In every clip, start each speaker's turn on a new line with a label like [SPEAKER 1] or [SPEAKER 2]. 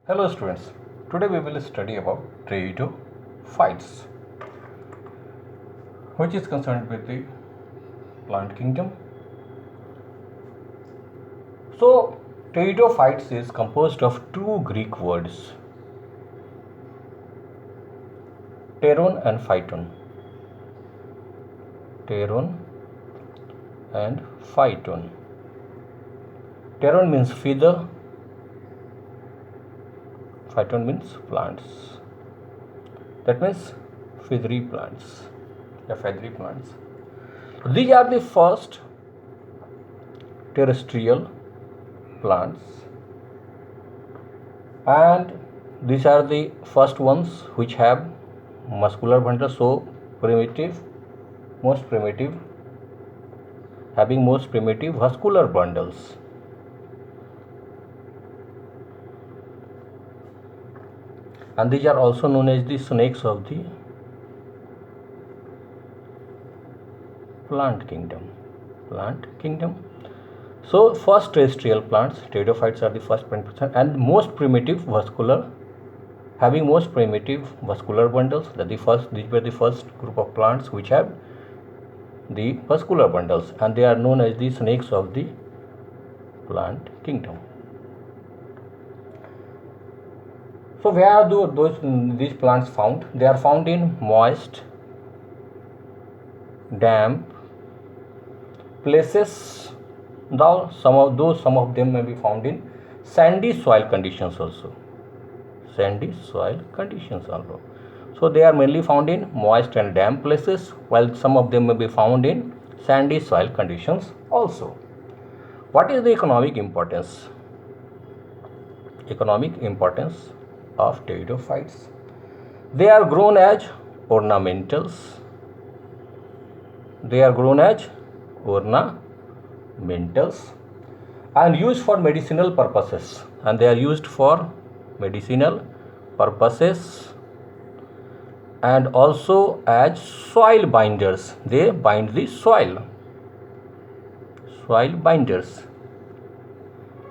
[SPEAKER 1] Hello students, today we will study about pteridophytes, which is concerned with the plant kingdom. So pteridophytes is composed of two Greek words, pteron and phyton. Pteron and phyton. Pteron means feather, phyton means plants. That means feathery plants. Feathery plants. These are the first terrestrial plants, and these are the first ones which have muscular bundles, so most primitive, having most primitive vascular bundles. And these are also known as the snakes of the plant kingdom. So first terrestrial plants, pteridophytes, are the first 20% and most primitive vascular, having most primitive vascular bundles. These were the first group of plants which have the vascular bundles, and they are known as the snakes of the plant kingdom. So where are these plants found? They are found in moist, damp places. Now some of them may be found in sandy soil conditions also. So they are mainly found in moist and damp places, while some of them may be found in sandy soil conditions also. What is the economic importance? Of pteridophytes. They are grown as ornamentals. And used for medicinal purposes. And also as soil binders. They bind the soil. Soil binders.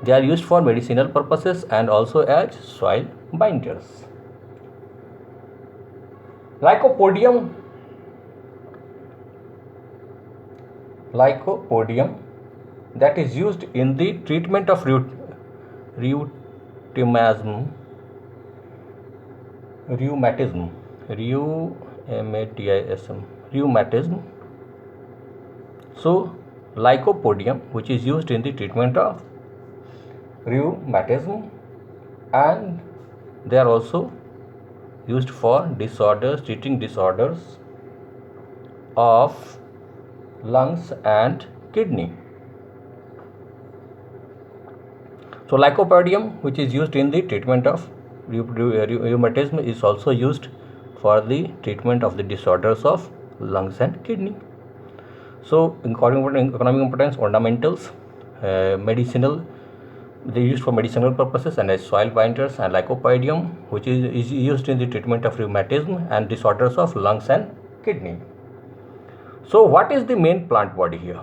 [SPEAKER 1] They are used for medicinal purposes and also as soil binders. Lycopodium that is used in the treatment of rheumatism. So Lycopodium, which is used in the treatment of rheumatism, and they are also used for treating disorders of lungs and kidney. So Lycopodium, which is used in the treatment of rheumatism, is also used for the treatment of the disorders of lungs and kidney. So economic importance, ornamentals, medicinal, they are used for medicinal purposes and as soil binders, and Lycopodium, which is used in the treatment of rheumatism and disorders of lungs and kidney. So what is the main plant body here?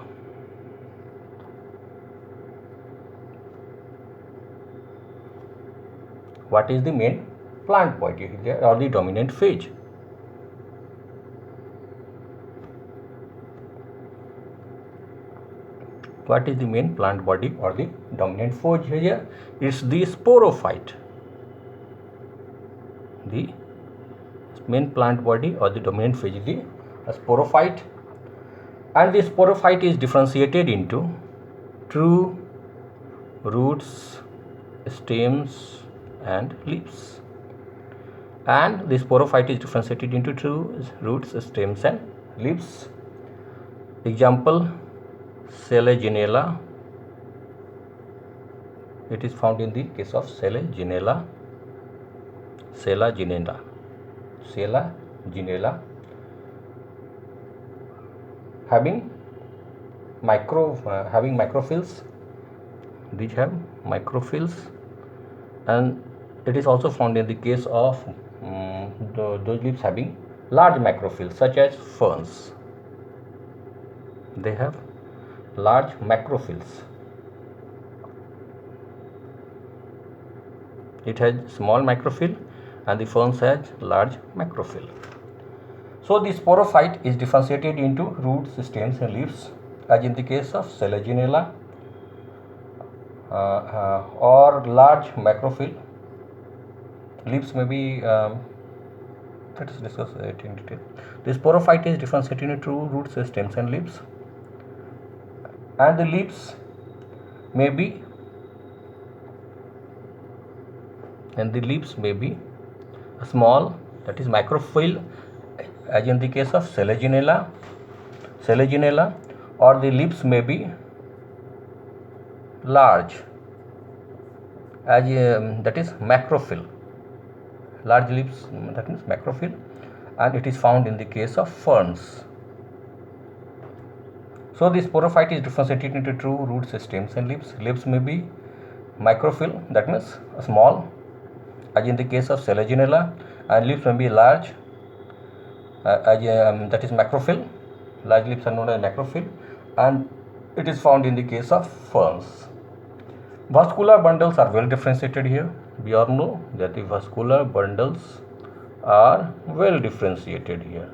[SPEAKER 1] What is the main plant body here, or the dominant phase? What is the main plant body or the dominant phase here? It's the sporophyte. The main plant body or the dominant phase is the sporophyte, and the sporophyte is differentiated into true roots, stems, and leaves. And the sporophyte is differentiated into true roots, stems, and leaves. Example, Selaginella. It is found in the case of Selaginella, having microphyls. These have microphyls, and it is also found in the case of those leaves having large macrophyls, such as ferns. They have large macrophyls. it has small macrophyll, and the ferns has large macrophyll. So the sporophyte is differentiated into roots, stems and leaves, as in the case of Selaginella, or large macrophyll. Leaves may be, let us discuss it in detail. The sporophyte is differentiated into roots, stems and leaves, and the leaves may be small, that is macrophyll, as in the case of Selaginella, or the leaves may be large, as that is macrophyll, large leaves, that means macrophyll, and it is found in the case of ferns. So the sporophyte is differentiated into true roots, stems and leaves. Leaves may be macrophyll, that means small, as in the case of Selaginella, and leaves may be large, that is macrophyll. Large leaves are known as macrophyll, and it is found in the case of ferns. Vascular bundles are well differentiated here. We all know that the vascular bundles are well differentiated here.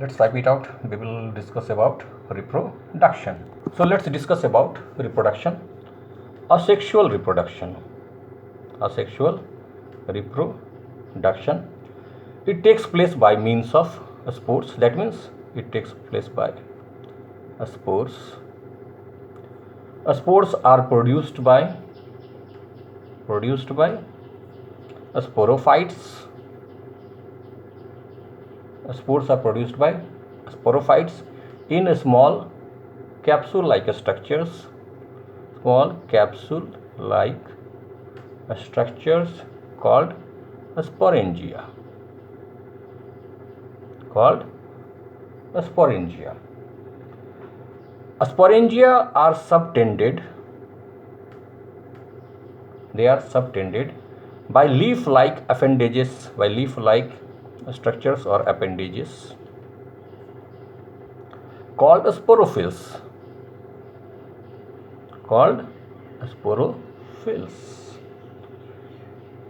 [SPEAKER 1] Let's type it out. We will discuss about reproduction. So let's discuss about reproduction. Asexual reproduction. Asexual reproduction. It takes place by means of spores. That means it takes place by spores. Spores are produced by sporophytes. Spores are produced by sporophytes in small capsule-like structures. Small capsule-like structures called sporangia. Sporangia are subtended. They are subtended by leaf-like appendages, by leaf-like structures or appendages called sporophylls.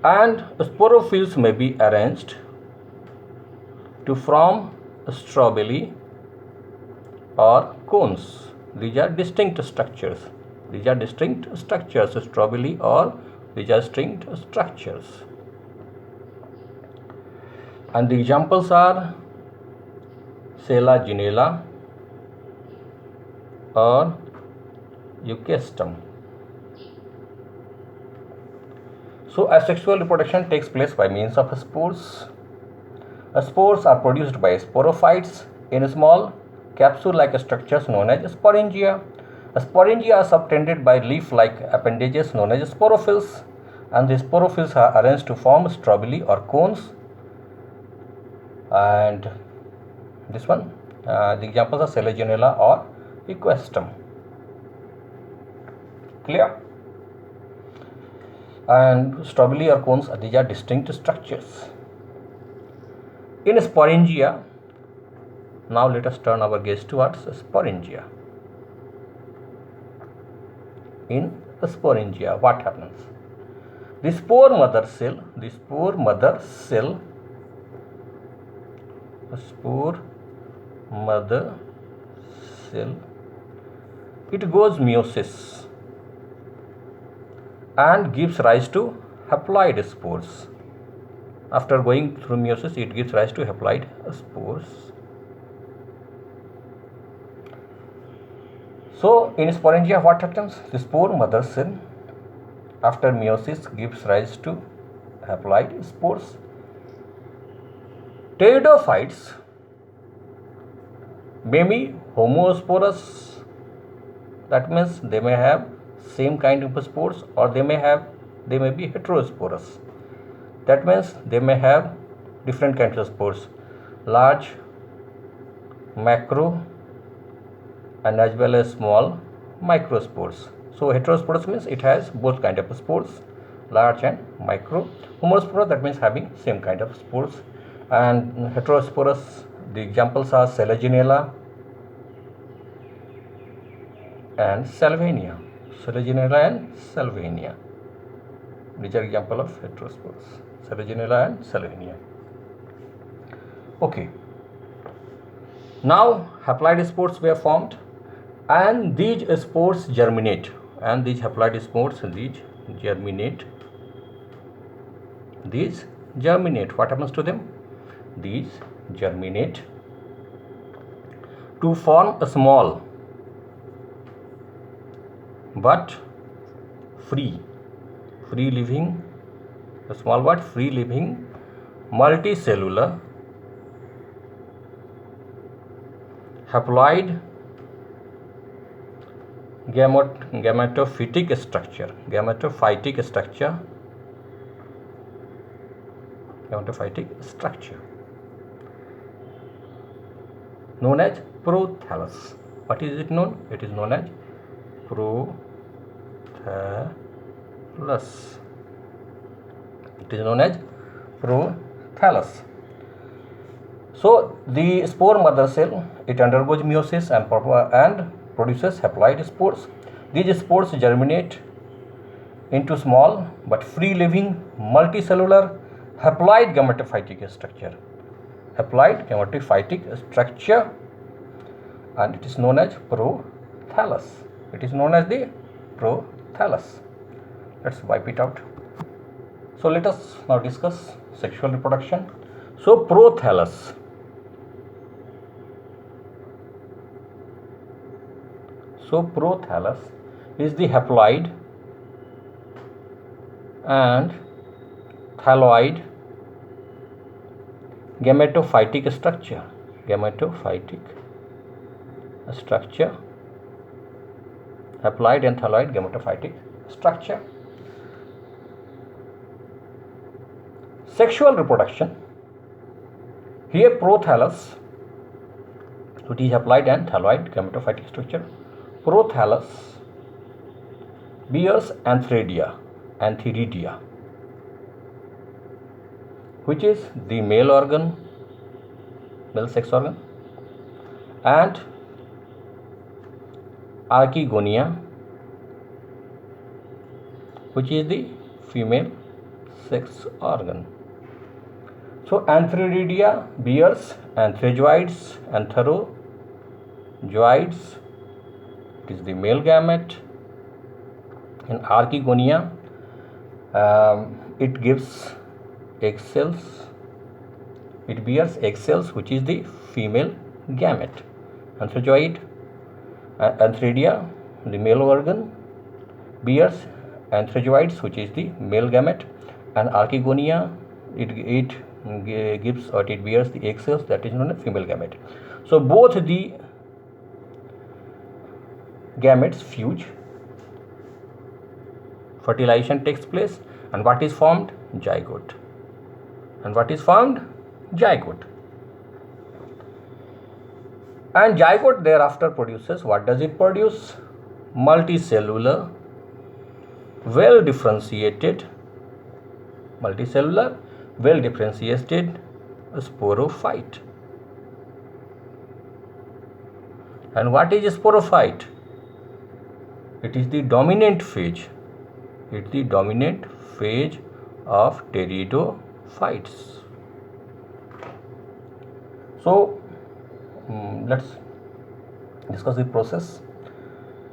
[SPEAKER 1] And sporophylls may be arranged to form strobili or cones. These are distinct structures. Strobili or these are distinct structures. And the examples are Selaginella or Euchestum. So asexual reproduction takes place by means of spores. Spores are produced by sporophytes in small capsule-like structures known as sporangia. Sporangia are subtended by leaf-like appendages known as sporophylls, and the sporophylls are arranged to form strobili or cones. And this one, the examples are Selaginella or Euchestum. Clear? And strobili or cones, these are distinct structures. In sporangia, now let us turn our gaze towards sporangia. In sporangia, what happens? The spore mother cell, it goes meiosis and gives rise to haploid spores. After going through meiosis, it gives rise to haploid spores. So in sporangia, what happens? The spore mother cell after meiosis gives rise to haploid spores. Pteridophytes may be homosporous. That means they may have same kind of spores, or they may be heterosporous. That means they may have different kinds of spores, large, macro, and as well as small microspores. So heterosporous means it has both kind of spores, large and micro. Homosporous, that means having same kind of spores. And heterosporous, the examples are Selaginella and Salvinia. Selaginella and Salvinia. These are example of heterospores. Selaginella and Salvinia. Okay. Now haploid spores were formed, and these spores germinate. And these haploid spores, these germinate. These germinate. What happens to them? These germinate to form a small but free living, a small but free living multicellular haploid gametophytic structure known as prothallus. What is it known? It is known as prothallus. It is known as prothallus. So the spore mother cell, it undergoes meiosis and produces haploid spores. These spores germinate into small but free living multicellular haploid gametophytic structure. And it is known as prothallus. It is known as the prothallus. Let's wipe it out. So let us now discuss sexual reproduction. So prothallus. Prothallus is the haploid and thalloid gametophytic structure. Haploid and thalloid gametophytic structure. Sexual reproduction. Here prothallus, which is haploid and thalloid gametophytic structure. Prothallus bears antheridia, which is the male sex organ, and archegonia, which is the female sex organ. So antheridia bears antherozoids, it is the male gamete. In archegonia, it gives egg cells. It bears egg cells, which is the female gamete. Antheridia, the male organ, bears antherozoids, which is the male gamete, and archegonia, it gives or it bears the egg cells, that is known as female gamete. So both the gametes fuse, fertilization takes place, and what is formed? Zygote. And zygote thereafter produces, what does it produce? Multicellular, well differentiated sporophyte. And what is sporophyte? It is the dominant phase. Of pteridophytes. So let's discuss the process.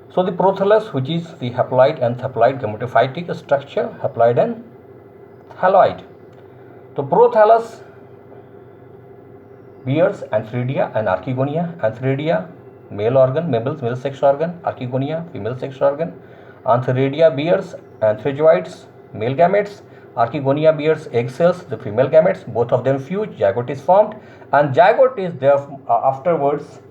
[SPEAKER 1] So the prothallus, which is the haploid and thalloid gametophytic structure, haploid and thalloid. So prothallus bears antheridia and archegonia. Antheridia, male sex organ, archegonia, female sex organ. Antheridia bears antherozoids, male gametes. Archegonia bears egg cells, the female gametes. Both of them fuse, zygote is formed, and zygote is there afterwards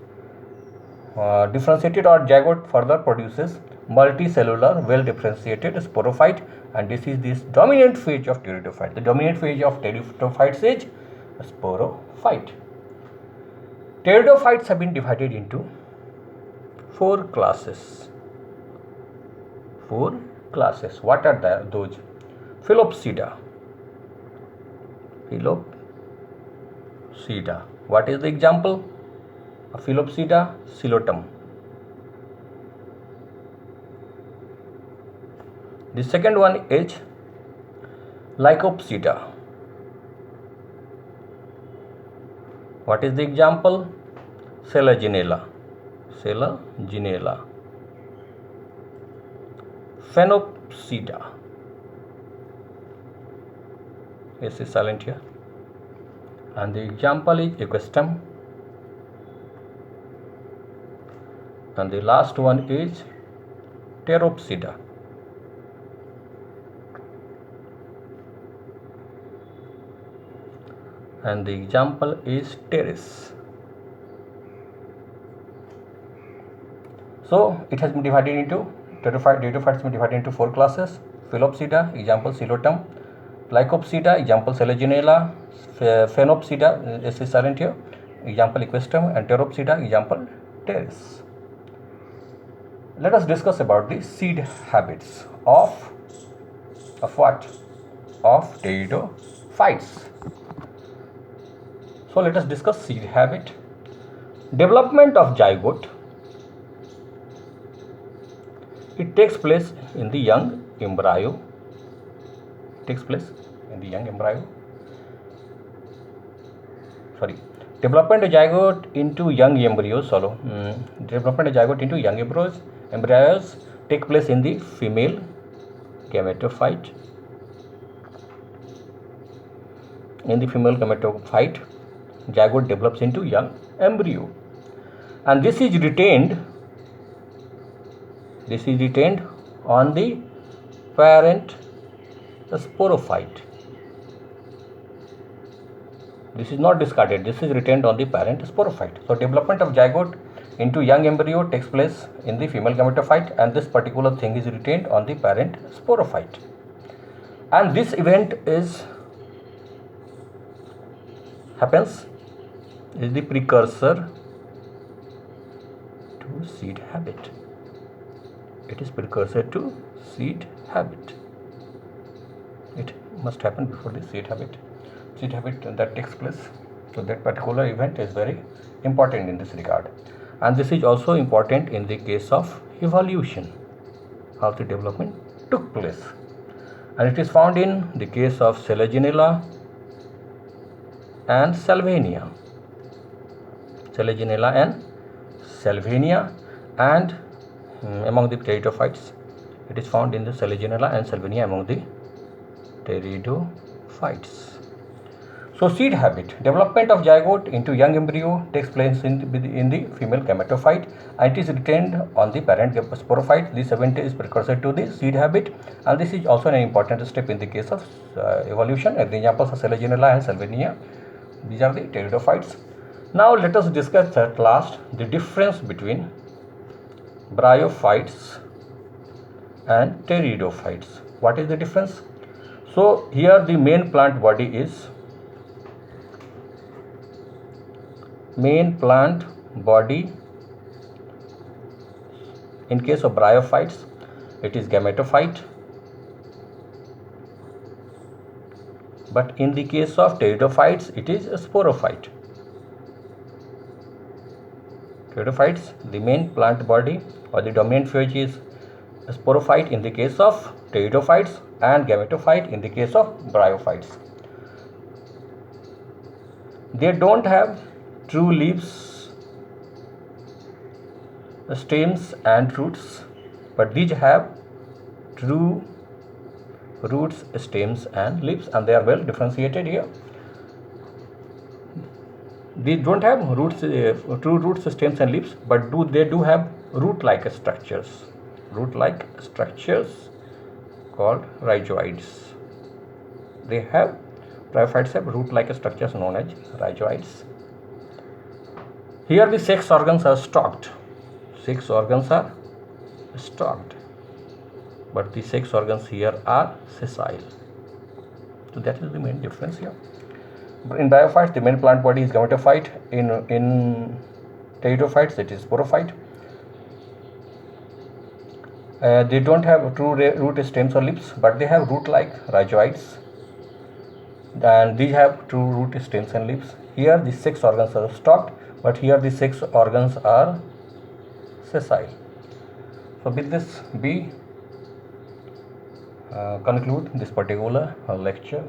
[SPEAKER 1] differentiated, or zygote further produces multicellular, well differentiated sporophyte, and this is this dominant phase of pteridophyte. The dominant phase of pteridophytes is sporophyte. Pteridophytes have been divided into four classes. What are those? Phyllospida. What is the example? A Phyllospida, Coletum. The second one is Lycopsida. What is the example? Selaginella. Phenopsida. S is silent here. And the example is Equistem. And the last one is Pteropsida. And the example is Pteris. So it has been divided into pteridophytes has been divided into 4 classes. Phylopsida, example Coleotem. Lycopsida, example Selaginella. Phenopsida, S is silent here, example Equistem. And Pteropsida, example Pteris. Let us discuss about the seed habits of what? Of pteridophytes. So let us discuss seed habit. Development of zygote. It takes place in the young embryo. Development of zygote into young embryos. Development of zygote into young embryos take place in the female gametophyte. In the female gametophyte, zygote develops into young embryo, and this is retained on the parent sporophyte. This is not discarded, this is retained on the parent sporophyte. So development of zygote into young embryo takes place in the female gametophyte, and this particular thing is retained on the parent sporophyte. And this event is the precursor to seed habit. It is precursor to seed habit. It must happen before the seed habit that takes place. So that particular event is very important in this regard, and this is also important in the case of evolution, how the development took place, and it is found in the case of Selaginella and Salvinia. And among the pteridophytes, it is found in the Selaginella and Salvinia among the pteridophytes. So seed habit, development of zygote into young embryo takes place in the female gametophyte, and it is retained on the parent sporophyte. This event is precursor to the seed habit, and this is also an important step in the case of evolution. The examples of Selaginella and Salvinia, these are the pteridophytes. Now let us discuss at last the difference between bryophytes and pteridophytes. What is the difference? So here the main plant body is in case of bryophytes it is gametophyte, but in the case of pteridophytes it is a sporophyte. Pteridophytes, the main plant body or the dominant phase is a sporophyte in the case of pteridophytes, and gametophyte in the case of bryophytes. They don't have true leaves, stems and roots, but these have true roots, stems and leaves, and they are well differentiated here. They don't have roots, true roots, stems and leaves, but they do have root-like structures called rhizoids. Bryophytes have root-like structures known as rhizoids. Here the sex organs are stalked. But the sex organs here are sessile. So that is the main difference here. In bryophytes, the main plant body is gametophyte. In pteridophytes, it is sporophyte. They don't have true root, stems or leaves, but they have root-like rhizoids, and these have true root, stems and leaves. Here the sex organs are stalked, but here the sex organs are sessile. So with this, be conclude this particular lecture.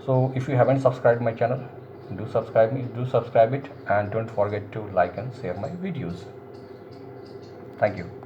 [SPEAKER 1] So if you haven't subscribed my channel, do subscribe it, and don't forget to like and share my videos. Thank you.